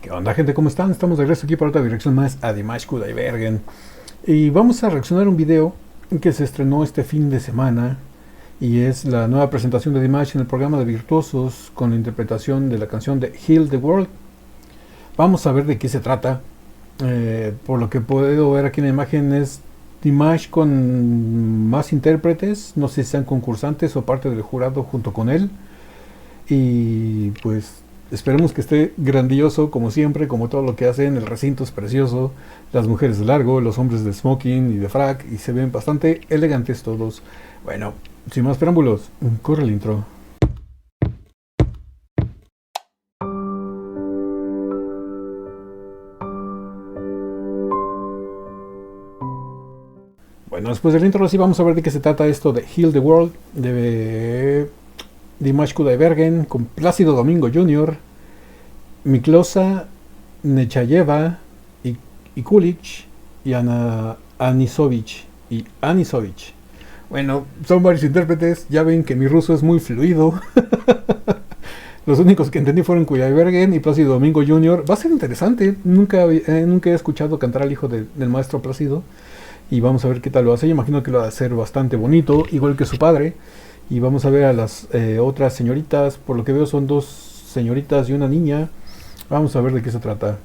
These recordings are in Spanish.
¿Qué onda, gente? ¿Cómo están? Estamos de regreso aquí para otra dirección más a Dimash Kudaibergen. Y vamos a reaccionar a un video que se estrenó este fin de semana. Y es la nueva presentación de Dimash en el programa de Virtuosos con la interpretación de la canción de Heal the World. Vamos a ver de qué se trata. Por lo que puedo ver aquí en la imagen es Dimash con más intérpretes. No sé si sean concursantes o parte del jurado junto con él. Y pues esperemos que esté grandioso como siempre, como todo lo que hacen. El recinto es precioso, las mujeres de largo, los hombres de smoking y de frac, y se ven bastante elegantes todos. Bueno, sin más preámbulos, corre el intro. Bueno, después del intro sí vamos a ver de qué se trata esto de Heal the World de Dimash Kudaibergen con Plácido Domingo Jr., Miklosa Nechayeva y Kulich y Anisovich. Bueno, son varios intérpretes. Ya ven que mi ruso es muy fluido. Los únicos que entendí fueron Kudaibergen y Plácido Domingo Jr. Va a ser interesante. Nunca he escuchado cantar al hijo del maestro Plácido. Y vamos a ver qué tal lo hace. Yo imagino que lo va a hacer bastante bonito, igual que su padre. Y vamos a ver a las otras señoritas. Por lo que veo son dos señoritas y una niña. Vamos a ver de qué se trata.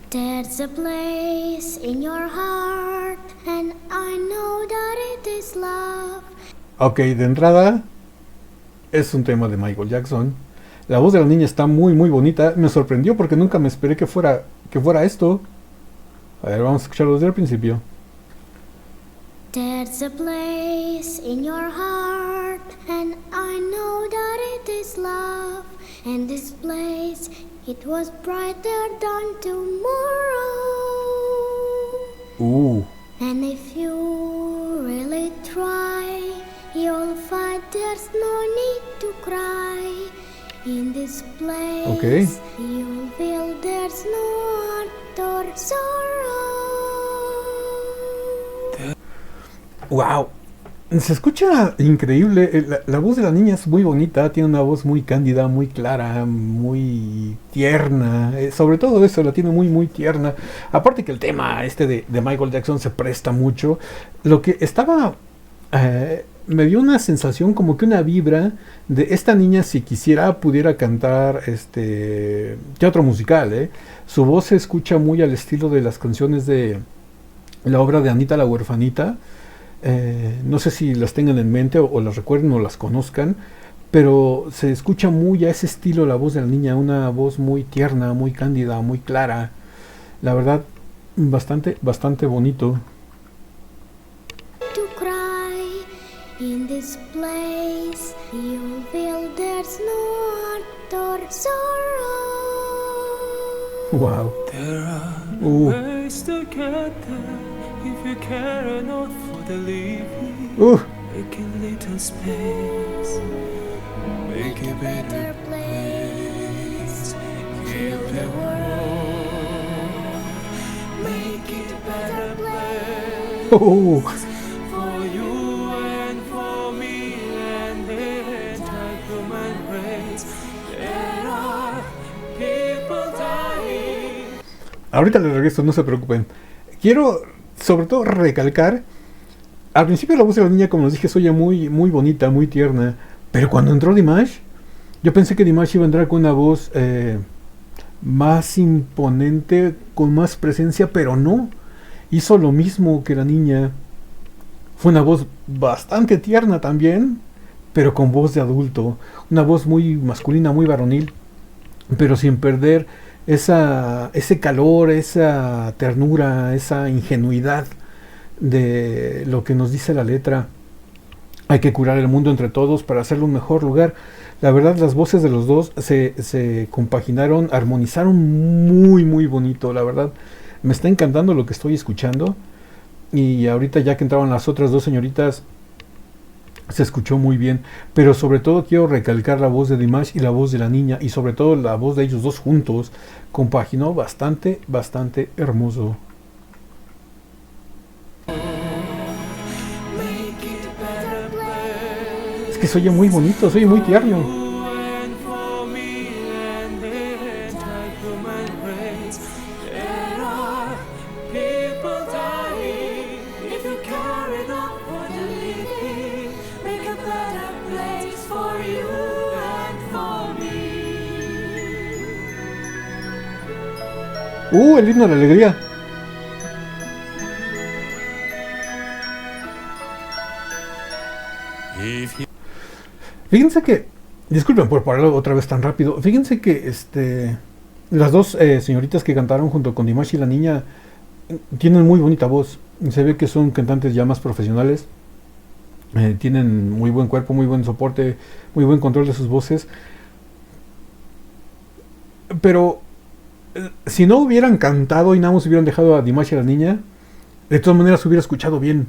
There's a place in your heart, and I know that it is love. Ok, de entrada es un tema de Michael Jackson. La voz de la niña está muy muy bonita. Me sorprendió porque nunca me esperé que fuera esto. A ver, vamos a escucharlo desde el principio. There's a place in your heart, and I know that it is love. And this place, it was brighter than tomorrow. And if you really try, you'll find there's no need to cry. In this place, okay, you'll feel there's no hurt or sorrow. Wow, se escucha increíble. La voz de la niña es muy bonita, tiene una voz muy cándida, muy clara, muy tierna. Sobre todo eso, la tiene muy muy tierna. Aparte que el tema de Michael Jackson se presta mucho. Lo que estaba me dio una sensación, como que una vibra de esta niña, si quisiera pudiera cantar teatro musical. Su voz se escucha muy al estilo de las canciones de la obra de Anita la Huerfanita. No sé si las tengan en mente o las recuerden o las conozcan, pero se escucha muy a ese estilo la voz de la niña, una voz muy tierna, muy cándida, muy clara. La verdad, bastante bonito. To cry in this place, you feel there's no hurt or sorrow. Wow. There are ways to get there if you care enough for the living. Make a little space, make a better place. Heal the world, make it a better place. For you and for me and the entire human race. There are people dying. Ahorita les regreso, no se preocupen. Quiero sobre todo recalcar, al principio la voz de la niña, como les dije, se oye muy muy bonita, muy tierna, pero cuando entró Dimash, yo pensé que Dimash iba a entrar con una voz más imponente, con más presencia, pero no, hizo lo mismo que la niña. Fue una voz bastante tierna también, pero con voz de adulto, una voz muy masculina, muy varonil, pero sin perder ese calor, esa ternura, esa ingenuidad de lo que nos dice la letra. Hay que curar el mundo entre todos para hacerlo un mejor lugar. La verdad, las voces de los dos se compaginaron, armonizaron muy muy bonito. La verdad, me está encantando lo que estoy escuchando. Y ahorita, ya que entraban las otras dos señoritas, se escuchó muy bien, pero sobre todo quiero recalcar la voz de Dimash y la voz de la niña, y sobre todo la voz de ellos dos juntos compaginó bastante hermoso. Es que se oye muy bonito, se oye muy tierno. El himno de la alegría. Fíjense que, disculpen por pararlo otra vez tan rápido, fíjense que las dos señoritas que cantaron junto con Dimash y la niña tienen muy bonita voz. Se ve que son cantantes ya más profesionales. Tienen muy buen cuerpo, muy buen soporte, muy buen control de sus voces. Pero si no hubieran cantado y nada más hubieran dejado a Dimash y a la niña, de todas maneras hubiera escuchado bien.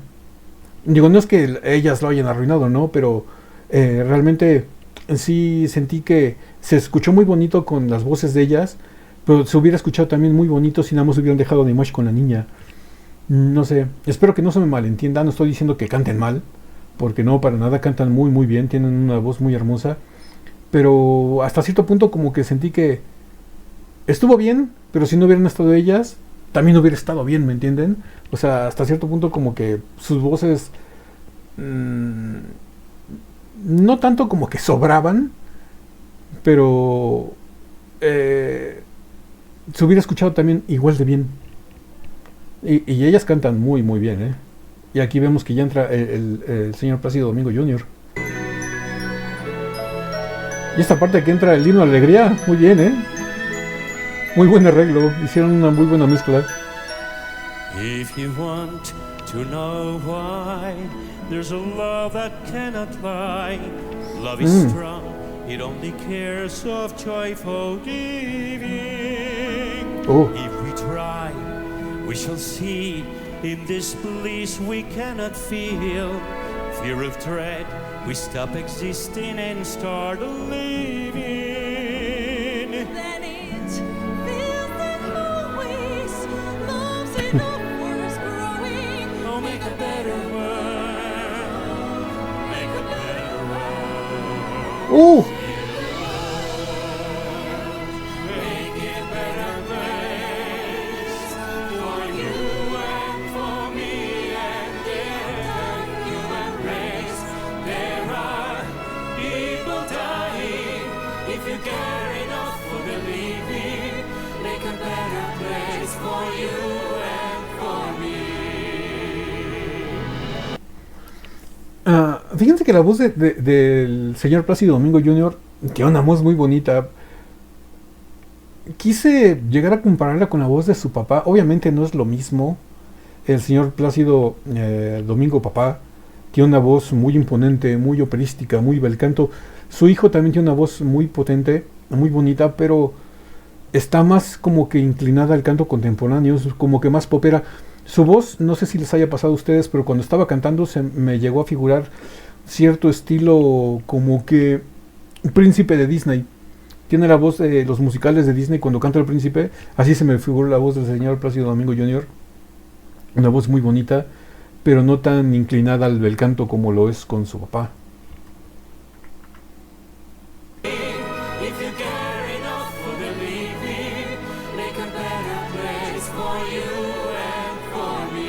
Digo, no es que ellas lo hayan arruinado, ¿no? Pero realmente sí sentí que se escuchó muy bonito con las voces de ellas, pero se hubiera escuchado también muy bonito si nada más hubieran dejado a Dimash con la niña. No sé, espero que no se me malentienda, no estoy diciendo que canten mal, porque no, para nada, cantan muy muy bien, tienen una voz muy hermosa, pero hasta cierto punto como que sentí que estuvo bien, pero si no hubieran estado ellas, también hubiera estado bien, ¿me entienden? O sea, hasta cierto punto como que sus voces no tanto como que sobraban, pero se hubiera escuchado también igual de bien. Y ellas cantan muy muy bien, ¿eh? Y aquí vemos que ya entra el señor Plácido Domingo Jr. Y esta parte que entra el himno de la alegría, muy bien, ¿eh? Muy buen arreglo, hicieron una muy buena mezcla. If you want to know why, there's a love that cannot lie. Love is strong, it only cares of joyful giving. If we try, we shall see. In this bliss we cannot feel. Fear of dread, we stop existing and start living. Then it feels that always love's enough for us growing. Oh, make a better world. Make a better world. Make it better place for you and for me and their human race. There are people dying. If you care enough for the living, make a better place for you and for me. Fíjense que la voz del señor Plácido Domingo Jr. tiene una voz muy bonita. Quise llegar a compararla con la voz de su papá. Obviamente no es lo mismo. El señor Plácido Domingo papá tiene una voz muy imponente, muy operística, muy bel canto. Su hijo también tiene una voz muy potente, muy bonita, pero está más como que inclinada al canto contemporáneo, es como que más popera. Su voz, no sé si les haya pasado a ustedes, pero cuando estaba cantando se me llegó a figurar cierto estilo como que príncipe de Disney. Tiene la voz de los musicales de Disney cuando canta el príncipe. Así se me figura la voz del señor Plácido Domingo Jr. Una voz muy bonita, pero no tan inclinada al bel canto como lo es con su papá. If you care enough for the living, make a better place for you and for me.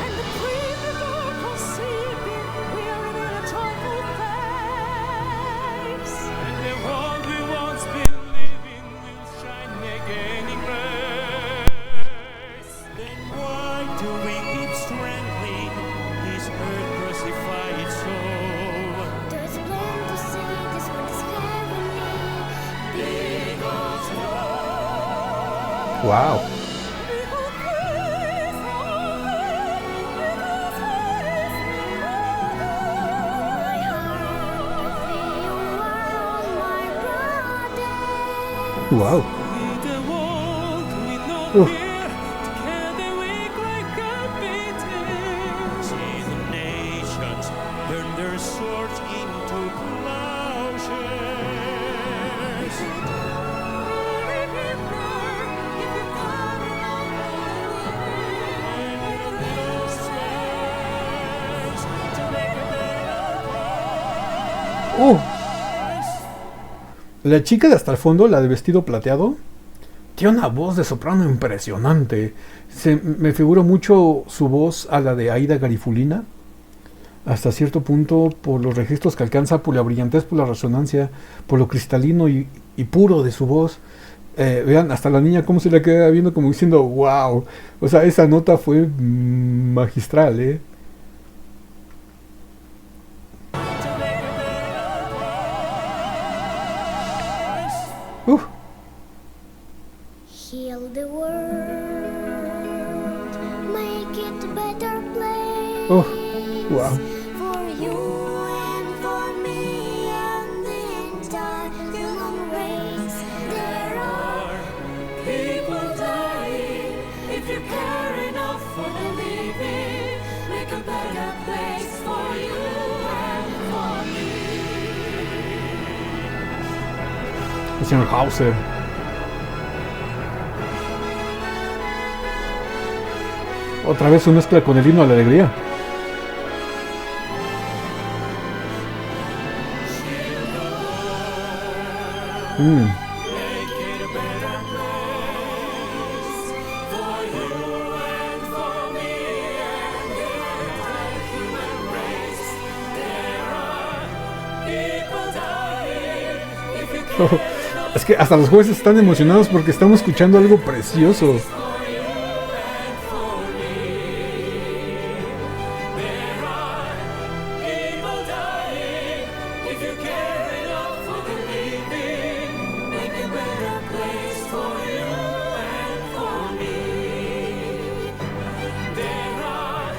And the people conceiving, wearing in a joyful face. And the world we once believed in will shine again in grace. Then why do we keep strangling this earth crucified soul? There's a plan to say this one is heavenly. Because ¡Wow! My heart, you are my brother. ¡Wow! the world with no Uf. fear, together we cry competing. See the nations turn their swords into plowshares. La chica de hasta el fondo, la de vestido plateado, tiene una voz de soprano impresionante. Me figuro mucho su voz a la de Aida Garifulina, hasta cierto punto, por los registros que alcanza, por la brillantez, por la resonancia, por lo cristalino y puro de su voz. Vean, hasta la niña cómo se la queda viendo como diciendo, wow. O sea, esa nota fue magistral, ¿eh? Uf, Heal the world, make it a better place. wow. For you and for me and the entire human race. There are People dying. If you care enough for the living, make a better place for you and for me. El señor Hauser. Otra vez su mezcla con el himno a la alegría. Mm. Make it a better place for you and for me and the entire human race. There are people dying. If you care Es que hasta los jueces están emocionados porque estamos escuchando algo precioso. for you and for me. There are people dying. If you care enough for the living, make a better place for you and for me. There are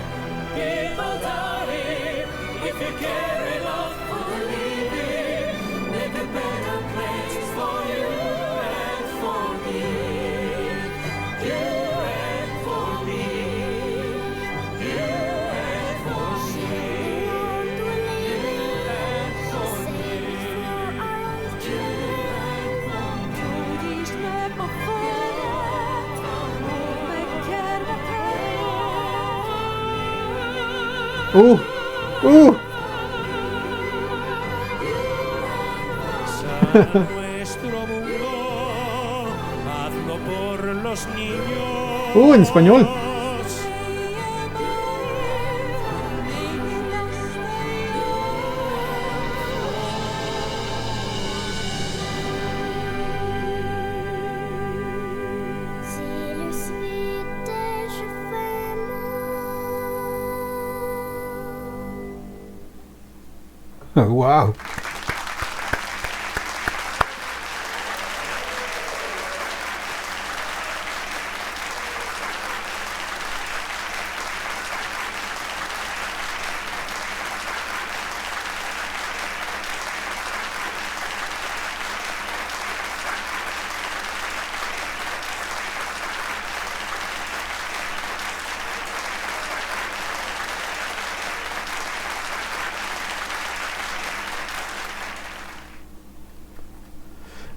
people dying. If you care enough for the living, make a better place for you and for me. You and for me. You and for me. Jordis med på föret och väcker Nuestro mundo, hazlo por los niños. En español. Si le suite je fais mon. Wow.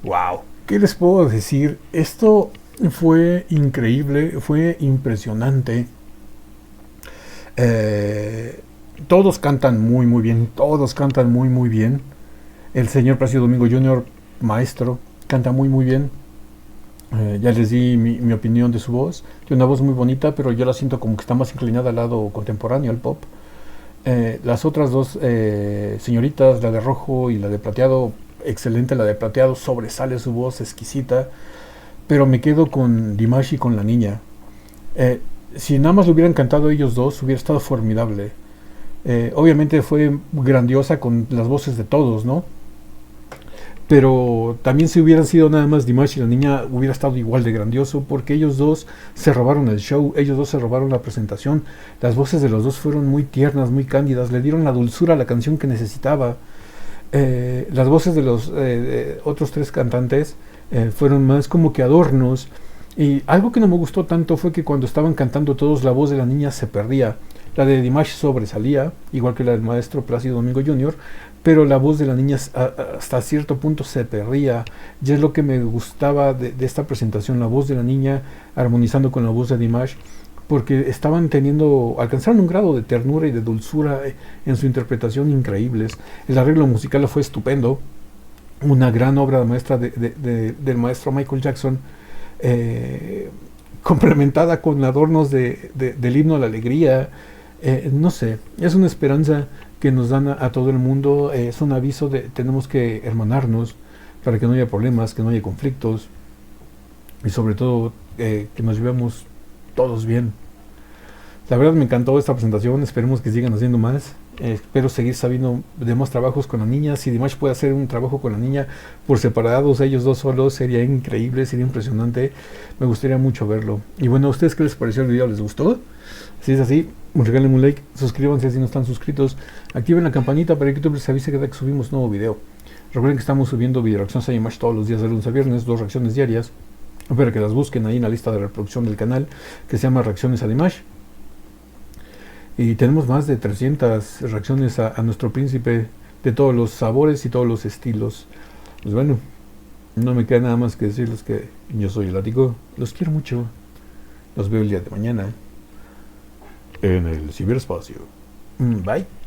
Wow, ¿qué les puedo decir? Esto fue increíble, fue impresionante. Todos cantan muy muy bien, todos cantan muy muy bien. El señor Plácido Domingo Jr., maestro, canta muy muy bien. Ya les di mi opinión de su voz. Tiene una voz muy bonita, pero yo la siento como que está más inclinada al lado contemporáneo, al pop. Las otras dos señoritas, la de rojo y la de plateado, excelente. La de plateado, sobresale su voz, exquisita. Pero me quedo con Dimash y con la niña. Si nada más lo hubieran cantado ellos dos, hubiera estado formidable. Obviamente fue grandiosa con las voces de todos, ¿no? Pero también si hubieran sido nada más Dimash y la niña, hubiera estado igual de grandioso, porque ellos dos se robaron el show, ellos dos se robaron la presentación. Las voces de los dos fueron muy tiernas, muy cándidas, le dieron la dulzura a la canción que necesitaba. Las voces de los otros tres cantantes fueron más como que adornos. Y algo que no me gustó tanto fue que cuando estaban cantando todos, la voz de la niña se perdía. La de Dimash sobresalía, igual que la del maestro Plácido Domingo Jr., pero la voz de la niña hasta cierto punto se perdía. Y es lo que me gustaba de esta presentación, la voz de la niña armonizando con la voz de Dimash, porque alcanzaron un grado de ternura y de dulzura en su interpretación increíbles. El arreglo musical fue estupendo, una gran obra maestra del maestro Michael Jackson, complementada con adornos del himno a la alegría. No sé, es una esperanza que nos dan a todo el mundo. Es un aviso de tenemos que hermanarnos para que no haya problemas, que no haya conflictos. y sobre todo que nos llevemos todos bien. La verdad me encantó esta presentación, esperemos que sigan haciendo más. Espero seguir sabiendo de más trabajos con la niña. Si Dimash puede hacer un trabajo con la niña por separados, ellos dos solos, sería increíble, sería impresionante. Me gustaría mucho verlo. Y bueno, ¿a ustedes qué les pareció el video? ¿Les gustó? Si es así, regalen un like, suscríbanse si no están suscritos, activen la campanita para que YouTube les avise cada que subimos nuevo video. Recuerden que estamos subiendo video reacciones a Dimash todos los días de lunes a viernes, 2 reacciones diarias. Espero que las busquen ahí en la lista de reproducción del canal que se llama Reacciones a Dimash. Y tenemos más de 300 reacciones a nuestro príncipe de todos los sabores y todos los estilos. Pues bueno, no me queda nada más que decirles que yo soy el Látigo. Los quiero mucho. Los veo el día de mañana en el ciberespacio. Bye.